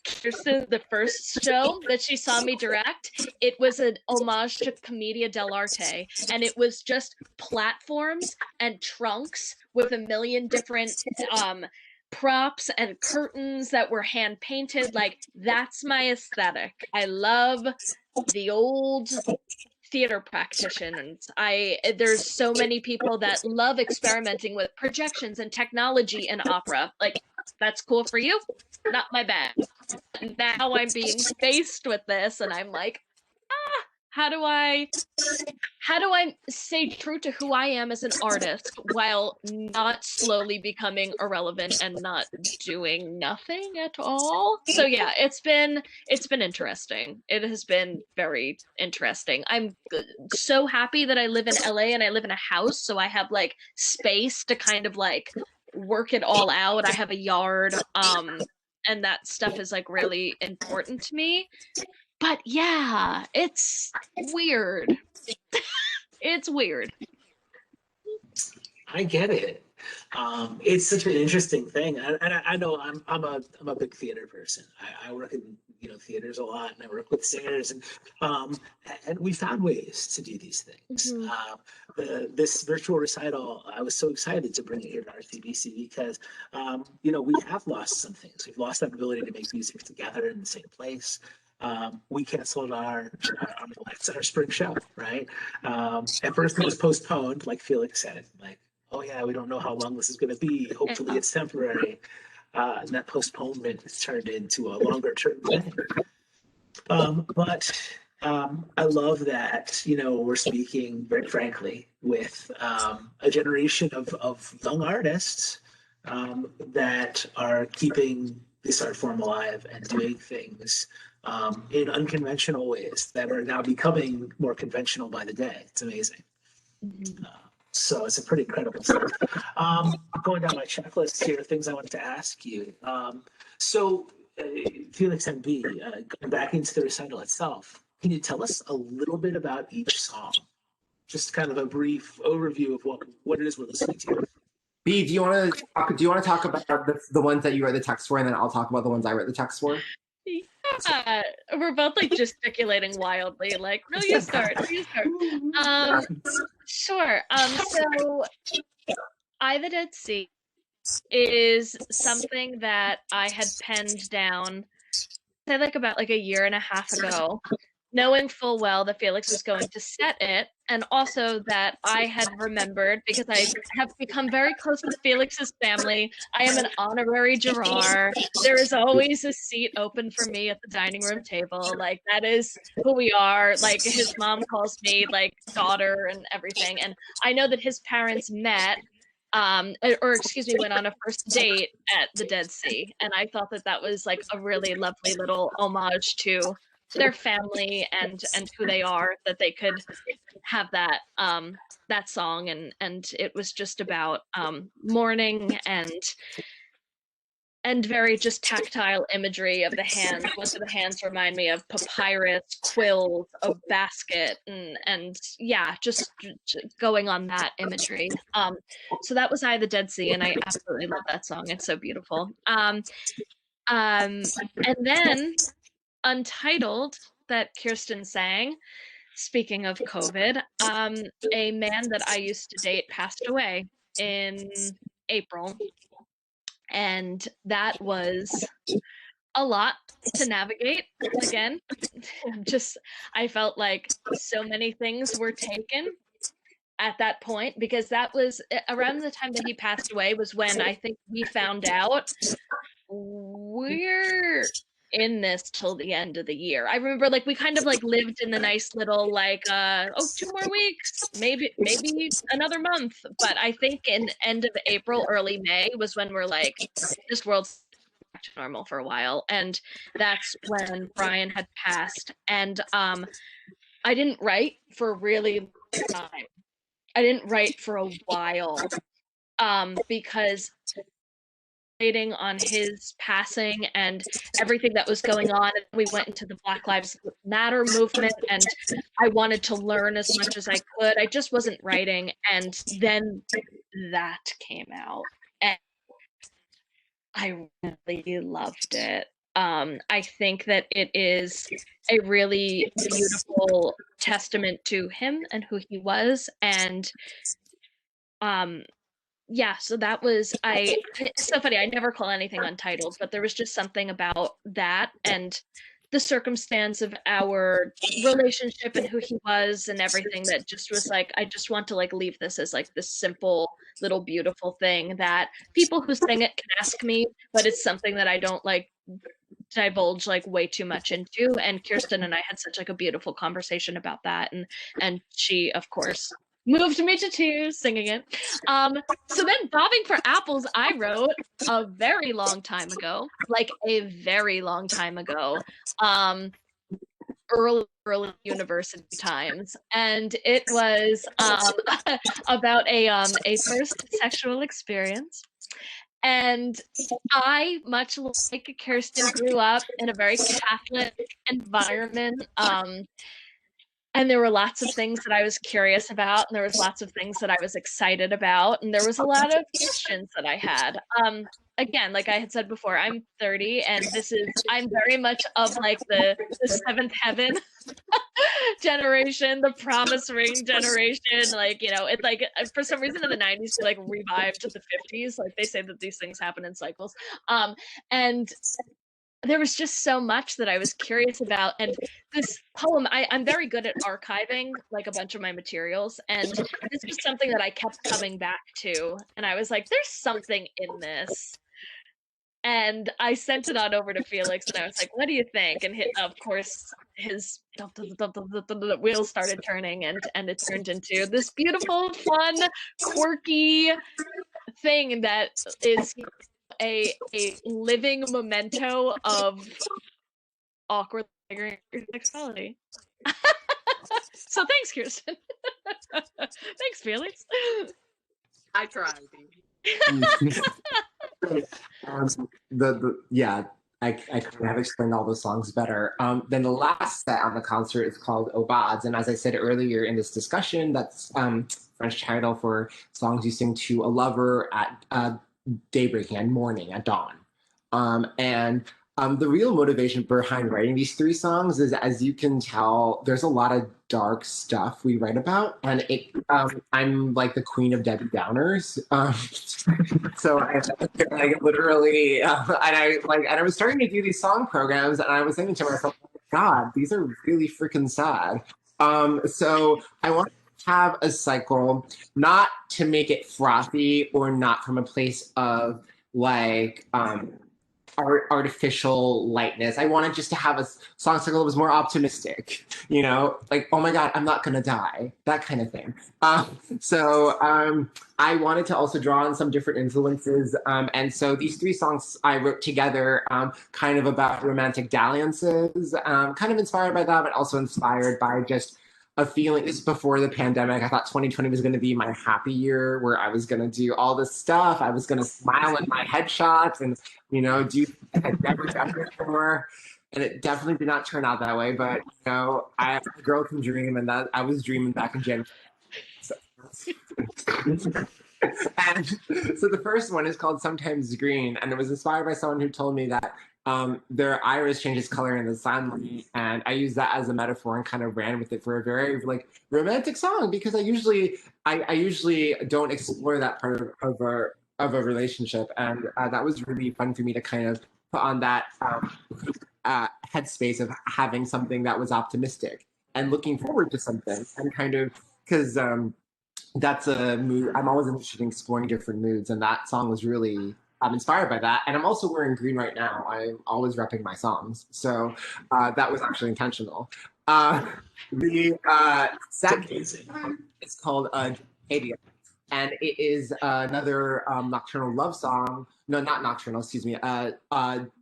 Kirsten, the first show that she saw me direct, it was an homage to Commedia dell'arte, and it was just platforms and trunks with a million different props and curtains that were hand painted. Like, that's my aesthetic. I love the old theater practitioners. There's so many people that love experimenting with projections and technology in opera. Like, that's cool for you, not my bag. Now I'm being faced with this, and I'm like, how do I stay true to who I am as an artist while not slowly becoming irrelevant and not doing nothing at all? So yeah, it's been interesting. It has been very interesting. I'm so happy that I live in LA and I live in a house, so I have like space to kind of like work it all out. I have a yard, and that stuff is like really important to me. But yeah, it's weird. It's weird. I get it. It's such an interesting thing, and I know I'm a big theater person. I work in theaters a lot, and I work with singers, and we found ways to do these things. This virtual recital, I was so excited to bring it here to RCBC because we have lost some things. We've lost that ability to make music together in the same place. We canceled our spring show, right? At first it was postponed, like Felix said, like, oh yeah, we don't know how long this is going to be. Hopefully it's temporary. And that postponement has turned into a longer term thing. But I love that, we're speaking very frankly with a generation of young artists that are keeping this art form alive and doing things in unconventional ways that are now becoming more conventional by the day. It's amazing. So it's a pretty incredible stuff. Going down my checklist here, things I wanted to ask you. Felix and B, going back into the recital itself, can you tell us a little bit about each song? Just kind of a brief overview of what it is we're listening to. B, do you want to talk about the ones that you wrote the text for, and then I'll talk about the ones I wrote the text for? Yeah, we're both like gesticulating wildly. Like, no, you start. You start. Sure. So, I the Dead Sea is something that I had penned down, say like about like a year and a half ago, knowing full well that Felix was going to set it, and also that I had remembered, because I have become very close with Felix's family. I am an honorary Gerard. There is always a seat open for me at the dining room table. Like, that is who we are. Like, his mom calls me like daughter and everything. And I know that his parents met, went on a first date at the Dead Sea. And I thought that that was like a really lovely little homage to their family and who they are, that they could have that that song, and it was just about mourning and very just tactile imagery of the hands. Most of the hands remind me of papyrus, quills, a basket, and yeah, just going on that imagery. So that was I the Dead Sea, and I absolutely love that song. It's so beautiful. And then Untitled, that Kirsten sang, speaking of COVID, a man that I used to date passed away in April. And that was a lot to navigate. Again, I felt like so many things were taken at that point, because that was around the time that he passed away was when I think we found out we're in this till the end of the year. I remember like we kind of like lived in the nice little like 2 more weeks, maybe another month. But I think in end of April, early May was when we're like, this world's back to normal for a while. And that's when Brian had passed. And I didn't write for a really long time. I didn't write for a while because waiting on his passing and everything that was going on. We went into the Black Lives Matter movement, and I wanted to learn as much as I could. I just wasn't writing, and then that came out, and I really loved it. I think that it is a really beautiful testament to him and who he was, and yeah, so that was it's so funny, I never call anything untitled, but there was just something about that and the circumstance of our relationship and who he was and everything that just was like, I just want to like leave this as like this simple little beautiful thing that people who sing it can ask me, but it's something that I don't like divulge like way too much into. And Kirsten and I had such like a beautiful conversation about that, and she of course moved me to tears singing it. So then Bobbing for Apples, I wrote a very long time ago, like a very long time ago, early university times, and it was about a first sexual experience. And I, much like Kirsten, grew up in a very Catholic environment. And there were lots of things that I was curious about, and there was lots of things that I was excited about, and there was a lot of questions that I had. Again, like I had said before, I'm 30, and I'm very much of like the seventh heaven generation, the promise ring generation. Like, you know, it's like for some reason in the 90s they like revived the 50s. Like they say that these things happen in cycles. And there was just so much that I was curious about. And this poem, I'm very good at archiving like a bunch of my materials. And this was something that I kept coming back to. And I was like, there's something in this. And I sent it on over to Felix and I was like, what do you think? And of course, his wheels started turning and it turned into this beautiful, fun, quirky thing that is a living memento of awkward sexuality. So thanks, Kirsten. Thanks, Felix. I tried. Yeah, I kind of have explained all the songs better. Then the last set on the concert is called Aubades, and as I said earlier in this discussion, that's French title for songs you sing to a lover at daybreaking, at morning, at dawn. And the real motivation behind writing these three songs is, as you can tell, there's a lot of dark stuff we write about, and I'm like the queen of Debbie Downers. So I like literally, and I was starting to do these song programs, and I was thinking to myself, oh my God, these are really freaking sad. So I want to have a cycle, not to make it frothy or not from a place of like artificial lightness. I wanted just to have a song cycle that was more optimistic, you know, like, oh my God, I'm not gonna die, that kind of thing. So I wanted to also draw on some different influences. And so these three songs I wrote together, kind of about romantic dalliances, kind of inspired by that, but also inspired by just a feeling. This is before the pandemic. I thought 2020 was going to be my happy year where I was going to do all this stuff. I was going to smile at my headshots and, you know, do I'd never done before. And it definitely did not turn out that way. But, you know, a girl can dream, and that I was dreaming back in January. So. And so the first one is called Sometimes Green, and it was inspired by someone who told me that their iris changes color in the sunlight, and I used that as a metaphor and kind of ran with it for a very like romantic song, because I usually don't explore that part of a relationship, and that was really fun for me to kind of put on that headspace of having something that was optimistic and looking forward to something, and kind of because that's a mood. I'm always interested in exploring different moods, and that song was really I'm inspired by that. And I'm also wearing green right now. I'm always repping my songs. So that was actually intentional. The second is called Adia. And it is another nocturnal love song. No, not nocturnal, excuse me.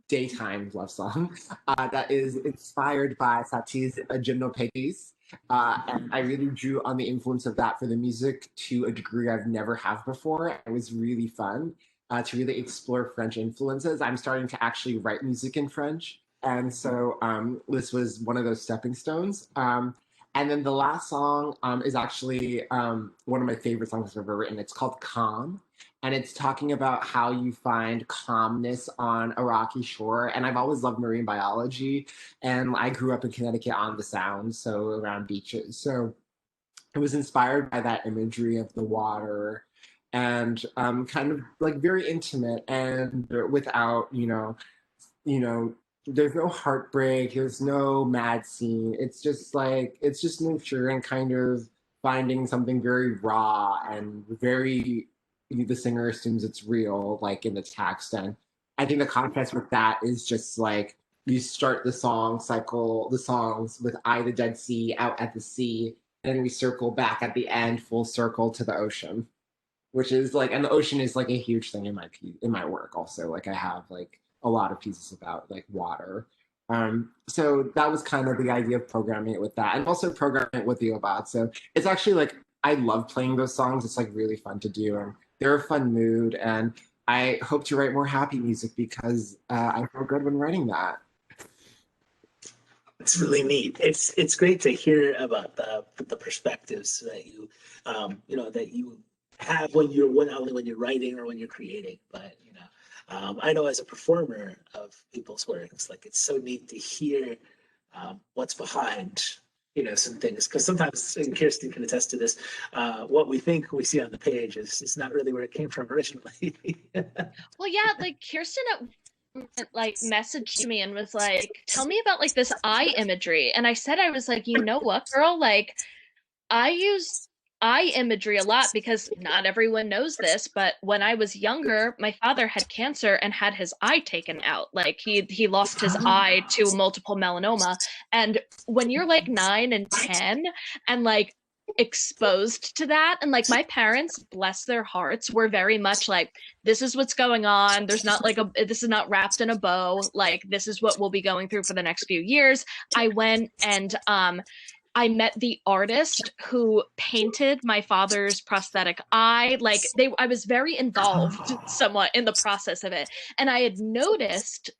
Daytime love song that is inspired by Satie's Gymnopédies. And I really drew on the influence of that for the music to a degree I've never have before. It was really fun to really explore French influences. I'm starting to actually write music in French. And so this was one of those stepping stones. And then the last song is actually one of my favorite songs I've ever written. It's called Calm. And it's talking about how you find calmness on a rocky shore. And I've always loved marine biology. And I grew up in Connecticut on the Sound, so around beaches. So it was inspired by that imagery of the water and kind of like very intimate and without, there's no heartbreak, there's no mad scene. It's just nature and kind of finding something very raw and very, the singer assumes it's real, like in the text. And I think the contrast with that is just like you start the songs with I, the Dead Sea, out at the sea, and then we circle back at the end, full circle to the ocean, which is like, and the ocean is like a huge thing in my work also. Like I have like a lot of pieces about like water. So that was kind of the idea of programming it with that, and also programming it with the Obad. So it's actually like I love playing those songs. It's like really fun to do, and they're a fun mood. And I hope to write more happy music because I feel good when writing that. It's really neat. It's great to hear about the perspectives that you that you have not only when you're writing or when you're creating, but I know as a performer of people's work, it's like it's so neat to hear what's behind some things, because sometimes, and Kirsten can attest to this, what we think we see on the page is not really where it came from originally. Well, yeah, like Kirsten like messaged me and was like, tell me about like this eye imagery. And I said, I was like, you know what, girl, like I use eye imagery a lot because not everyone knows this, but when I was younger, my father had cancer and had his eye taken out. Like he lost his eye to multiple melanoma. And when you're like 9 and 10 and like exposed to that, and like my parents, bless their hearts, were very much like, this is what's going on, there's not like this is not wrapped in a bow, like this is what we'll be going through for the next few years. I went and I met the artist who painted my father's prosthetic eye. Like I was very involved somewhat in the process of it. And I had noticed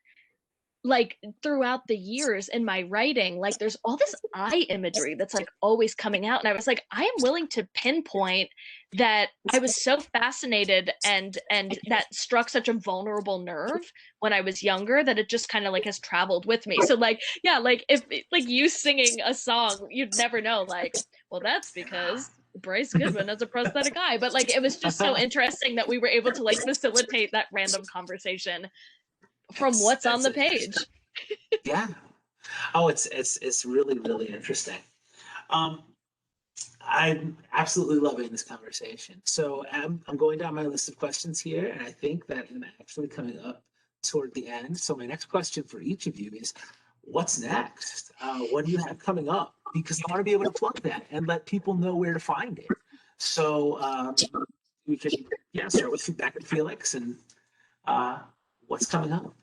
like throughout the years in my writing, like there's all this eye imagery that's like always coming out. And I was like, I am willing to pinpoint that. I was so fascinated and that struck such a vulnerable nerve when I was younger that it just kind of like has traveled with me. So like, yeah, like if like you singing a song, you'd never know, like, well, that's because Bryce Goodwin has a prosthetic eye. But like, it was just so interesting that we were able to like facilitate that random conversation from what's on the page. Yeah. Oh, it's really, really interesting. I'm absolutely loving this conversation. So I'm going down my list of questions here, and I think that I'm actually coming up toward the end. So my next question for each of you is, what's next? What do you have coming up? Because I want to be able to plug that and let people know where to find it. So we can start with feedback at Felix and what's coming up.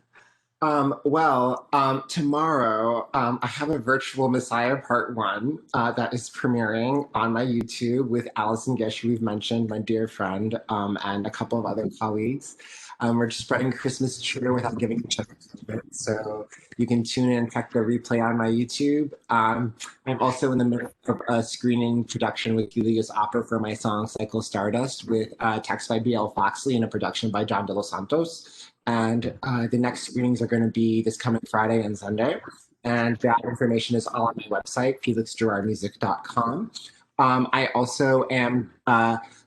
Tomorrow I have a virtual Messiah Part 1 that is premiering on my YouTube with Allison Gish, who we've mentioned, my dear friend, and a couple of other colleagues. We're just spreading Christmas cheer without giving each other credit. So you can tune in and check the replay on my YouTube. I'm also in the middle of a screening production with Helios Opera for my song Cycle Stardust with text by B.L. Foxley and a production by John De Los Santos. And the next screenings are going to be this coming Friday and Sunday. And that information is all on my website, felixgerardmusic.com. I also am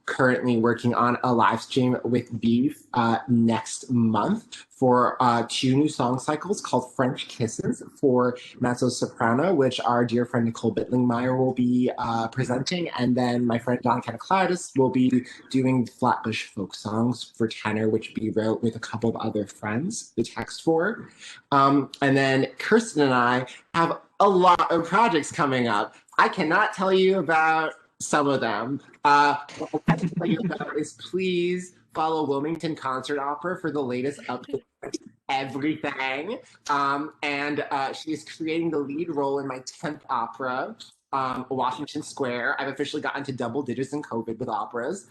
currently working on a live stream with Beef next month for two new song cycles called French Kisses for mezzo soprano, which our dear friend Nicole Bittlingmeyer will be presenting, and then my friend Don Cataclydis will be doing Flatbush folk songs for tenor, which we wrote with a couple of other friends the text for. And then Kirsten and I have a lot of projects coming up. I cannot tell you about some of them. What I can tell you about is please follow Wilmington Concert Opera for the latest update. Everything. And she is creating the lead role in my 10th opera, Washington Square. I've officially gotten to double digits in COVID with operas.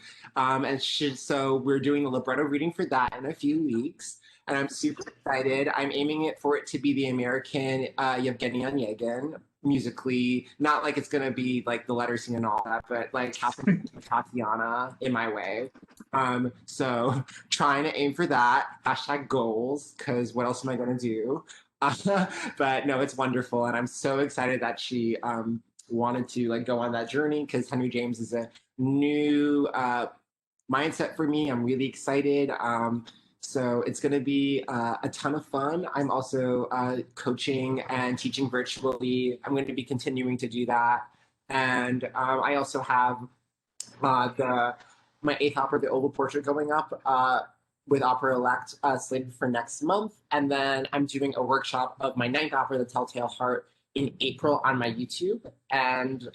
So we're doing a libretto reading for that in a few weeks. And I'm super excited. I'm aiming it for it to be the American Yevgeny Onegin musically. Not like it's gonna be like the letter scene and all that, but like Tatiana in my way. So trying to aim for that. Hashtag goals, because what else am I gonna do? But no, it's wonderful, and I'm so excited that she wanted to like go on that journey because Henry James is a new mindset for me. I'm really excited. So it's going to be a ton of fun. I'm also coaching and teaching virtually. I'm going to be continuing to do that. And I also have my eighth opera, The Oval Portrait, going up with Opera Elect slated for next month. And then I'm doing a workshop of my ninth opera, The Telltale Heart, in April on my YouTube. And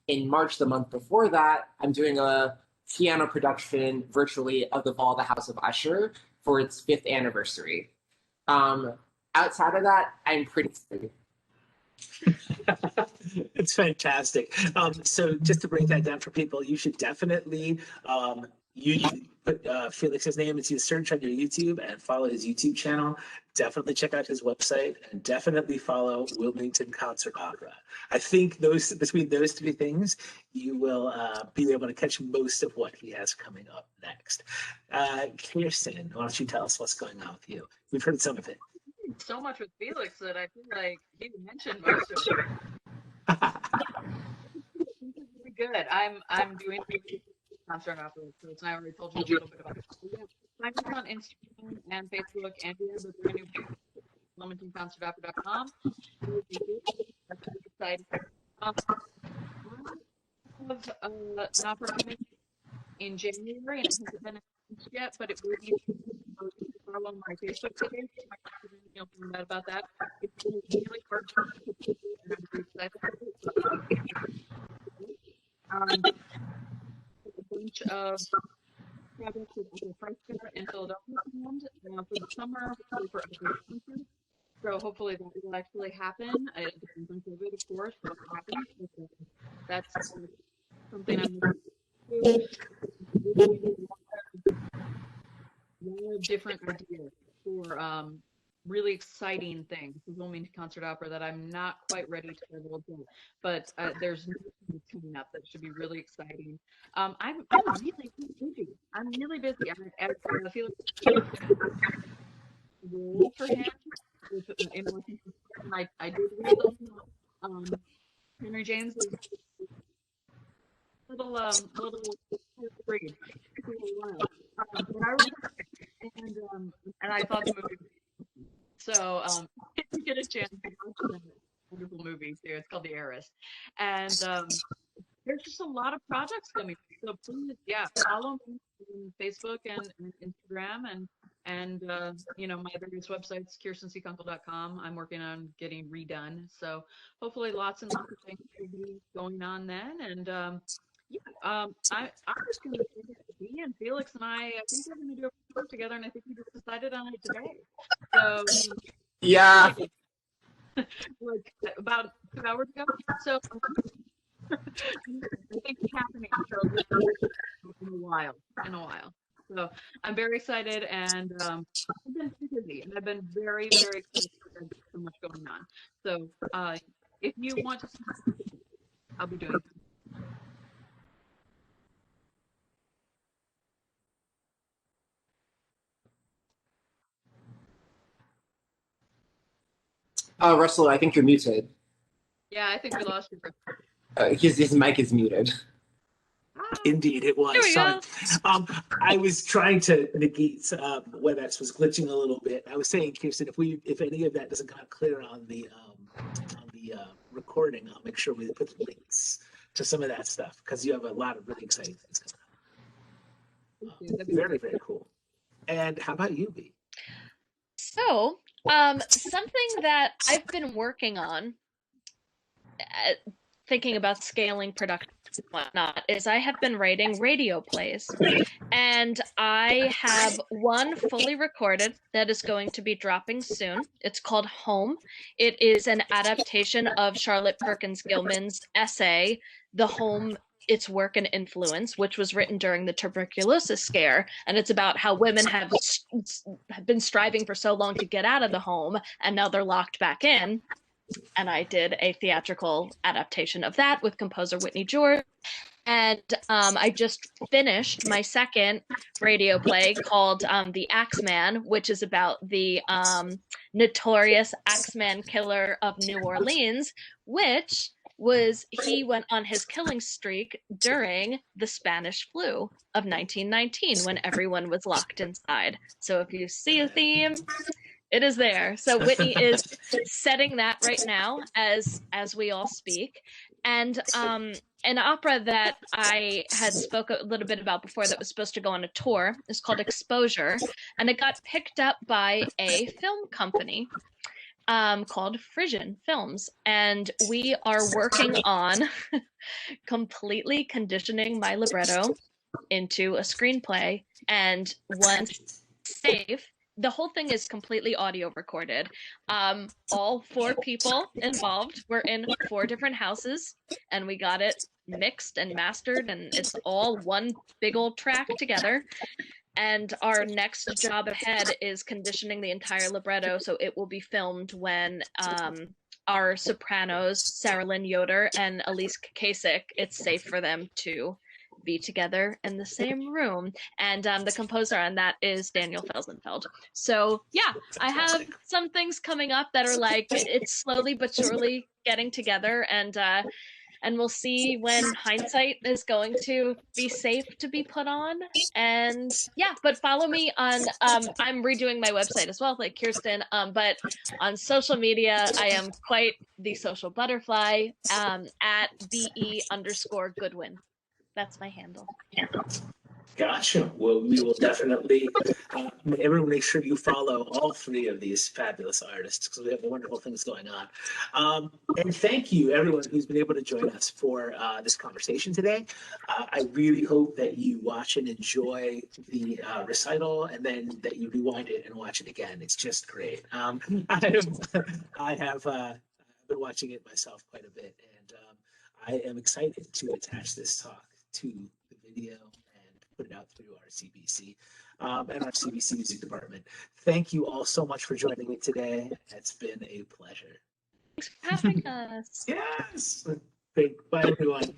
in March, the month before that, I'm doing a piano production virtually of The Fall of the House of Usher for its 5th anniversary. Outside of that, I'm pretty steady. It's fantastic. So just to break that down for people, you should definitely you put Felix's name into the search on your YouTube and follow his YouTube channel. Definitely check out his website and definitely follow Wilmington Concert Opera. I think between those three things, you will be able to catch most of what he has coming up next. Kirsten, why don't you tell us what's going on with you? We've heard some of it. So much with Felix that I feel like he mentioned most of it. Really good. I'm doing concert opera, so I already told you a little bit about it. Yeah, find us on Instagram and Facebook and the brand new WilmingtonConcertOpera.com. That's really exciting. I have an opera coming in January, and it hasn't been announced yet, but it will be follow my Facebook page. You'll find out about that. It's really hard to and I'm really excited. A bunch of projects with Opera Price Fair in Philadelphia planned for the summer, hopefully for other concerts. So hopefully that will actually happen. It depends on COVID, of course, what happens. But, that's something I'm looking to do. Different ideas for really exciting things with Wilmington Concert Opera that I'm not quite ready to divulge yet. But there's new things coming up that should be really exciting. I'm really busy. I'm really busy. I feel like role for him in Washington. I did read them. Henry James is little read for a while. But I read and I thought the movie. So if you get a chance to watch that wonderful movie too, it's called The Heiress, and there's just a lot of projects coming. So please, yeah, follow me on Facebook and Instagram and my various websites, kirstenkunkel.com. I'm working on getting redone. So hopefully lots and lots of things will be going on then. And I was going to say that me and Felix and I think we're going to do a work together, and I think we just decided on it today. So yeah, like about 2 hours ago. So I think it's happening in a while. So I'm very excited, and I've been busy, and I've been very, very excited. There's so much going on. So if you want to, I'll be doing it. Russell, I think you're muted. Yeah, I think we lost you. His mic is muted. Indeed, it was. There we Sorry. go. I was trying to negate WebEx was glitching a little bit. I was saying, Kirsten, if any of that doesn't come out clear on the recording, I'll make sure we put the links to some of that stuff because you have a lot of really exciting things coming up. Very, very cool. And how about you, B? So, something that I've been working on, thinking about scaling production and whatnot, is I have been writing radio plays. And I have one fully recorded that is going to be dropping soon. It's called Home. It is an adaptation of Charlotte Perkins Gilman's essay, The Home, Its Work and Influence, which was written during the tuberculosis scare. And it's about how women have been striving for so long to get out of the home, and now they're locked back in. And I did a theatrical adaptation of that with composer Whitney George. And I just finished my second radio play called The Axeman, which is about the notorious Axeman killer of New Orleans, which was he went on his killing streak during the Spanish flu of 1919 when everyone was locked inside. So if you see a theme, it is there. So Whitney is setting that right now as we all speak. And an opera that I had spoke a little bit about before that was supposed to go on a tour is called Exposure, and it got picked up by a film company called Frisian Films, and we are working on completely conditioning my libretto into a screenplay, and once safe, the whole thing is completely audio recorded. All 4 people involved were in 4 different houses, and we got it mixed and mastered, and it's all one big old track together. And our next job ahead is conditioning the entire libretto, so it will be filmed when our sopranos, Sarah Lynn Yoder and Elise Kasich, it's safe for them to be together in the same room. And the composer on that is Daniel Felsenfeld. So yeah, I have some things coming up that are like, it's slowly but surely getting together, and we'll see when hindsight is going to be safe to be put on. And yeah, but follow me on, I'm redoing my website as well, like Kirsten, but on social media, I am quite the social butterfly, at BE_Goodwin. That's my handle. Gotcha. Well, we will definitely, everyone make sure you follow all 3 of these fabulous artists because we have wonderful things going on. And thank you, everyone who's been able to join us for this conversation today. I really hope that you watch and enjoy the recital and then that you rewind it and watch it again. It's just great. I have been watching it myself quite a bit, and I am excited to attach this talk to the video and put it out through RCBC and our CBC Music Department. Thank you all so much for joining me today. It's been a pleasure. Thanks for having us. Yes. Great. Bye, everyone.